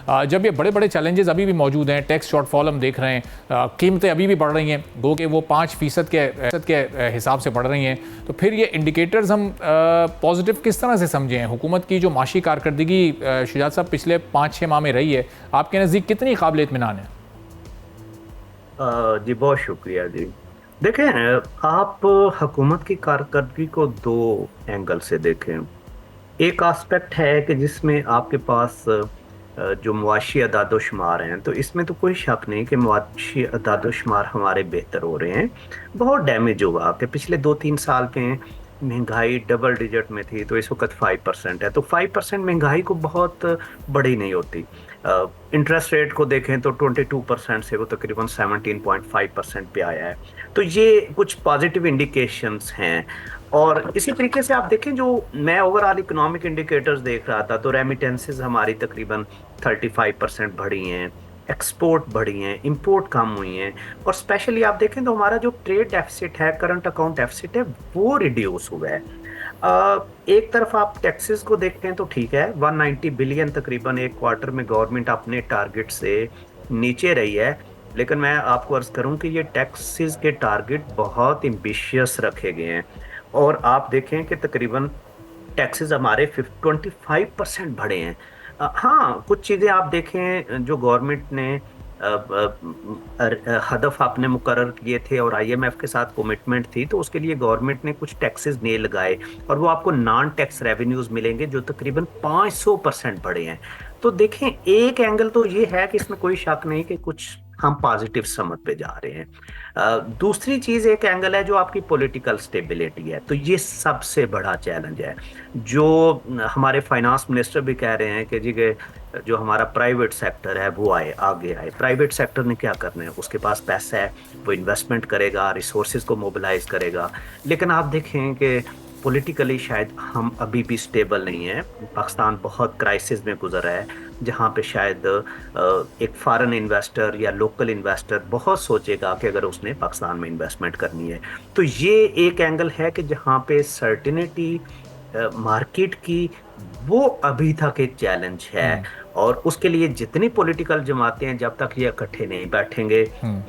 जब ये बड़े बड़े चैलेंजेस अभी भी मौजूद हैं, टैक्स शॉर्टफॉल हम देख रहे हैं, कीमतें अभी भी बढ़ रही हैं, गो कि वो 5% के हिसाब से बढ़ रही हैं, तो फिर ये इंडिकेटर्स हम पॉजिटिव किस तरह से समझें? हुकूमत की जो माशी कारकर्दगी शुजात साहब पिछले 5-6 माह में रही है, आपके नज़दीक कितनी काबिल इत्मीनान है? जी बहुत शुक्रिया जी। देखें, आप हुकूमत की कारकर्दगी को दो एंगल से देखें। एक एस्पेक्ट है कि जिसमें आपके पास जो मुआशी अदाद-ओ-शुमार हैं, तो इसमें तो कोई शक नहीं कि मुआशी अदाद-ओ-शुमार हमारे बेहतर हो रहे हैं। बहुत डैमेज हुआ कि पिछले 2-3 साल में महंगाई डबल डिजिट में थी, तो इस वक्त 5% है। तो 5% महंगाई को बहुत बड़ी नहीं होती। इंटरेस्ट रेट को देखें तो 22% से वो तकरीबन 17.5% पे आया है। तो ये कुछ पॉजिटिव इंडिकेशंस हैं। और इसी तरीके से आप देखें, जो मैं ओवरऑल इकोनॉमिक इंडिकेटर्स देख रहा था, तो रेमिटेंसेस हमारी तकरीबन 35% बढ़ी हैं, एक्सपोर्ट बढ़ी हैं, इंपोर्ट कम हुई हैं। और स्पेशली आप देखें तो हमारा जो ट्रेड डेफिसिट है, करंट अकाउंट डेफिसिट है, वो रिड्यूस हुआ है। एक तरफ आप टैक्सेस को देखते हैं तो ठीक है, 190 बिलियन तकरीबन एक क्वार्टर में गवर्नमेंट अपने टारगेट से नीचे रही है। लेकिन मैं आपको अर्ज करूं कि ये टैक्सेस के टारगेट बहुत एम्बिशियस रखे गए हैं। और आप देखें कि तकरीबन टैक्सेस हमारे 25% बढ़े हैं। हाँ, कुछ चीज़ें आप देखें जो गवर्नमेंट ने हदफ आपने मुकर्रर किए थे और आईएमएफ के साथ कमिटमेंट थी, तो उसके लिए गवर्नमेंट ने कुछ टैक्सेस नए लगाए और वो आपको नॉन टैक्स रेवेन्यूज मिलेंगे जो तकरीबन 500% बढ़े हैं। तो देखें, एक एंगल तो ये है कि इसमें कोई शक नहीं कि कुछ हम पॉजिटिव समझ पे जा रहे हैं। दूसरी चीज, एक एंगल है जो आपकी पॉलिटिकल स्टेबिलिटी है। तो ये सबसे बड़ा चैलेंज है जो हमारे फाइनेंस मिनिस्टर भी कह रहे हैं कि जी के जो हमारा प्राइवेट सेक्टर है वो आए, आगे आए। प्राइवेट सेक्टर ने क्या करना है? उसके पास पैसा है, वो इन्वेस्टमेंट करेगा, रिसोर्सेज को मोबिलाइज करेगा। लेकिन आप देखें कि पॉलिटिकली शायद हम अभी भी स्टेबल नहीं है। पाकिस्तान बहुत क्राइसिस में गुजरा है, जहाँ पे शायद एक फॉरेन इन्वेस्टर या लोकल इन्वेस्टर बहुत सोचेगा कि अगर उसने पाकिस्तान में इन्वेस्टमेंट करनी है। तो ये एक एंगल है कि जहाँ पे सर्टिनिटी मार्केट की, वो अभी तक एक चैलेंज है। और उसके लिए जितनी पॉलिटिकल जमातें हैं, जब तक ये इकट्ठे नहीं बैठेंगे,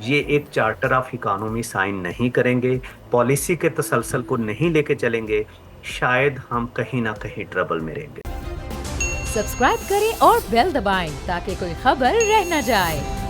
ये एक चार्टर ऑफ इकोनॉमी साइन नहीं करेंगे, पॉलिसी के तसलसल को नहीं लेके चलेंगे, शायद हम कहीं ना कहीं ट्रबल में रहेंगे। सब्सक्राइब करें और बेल दबाएं ताकि कोई खबर रह न जाए।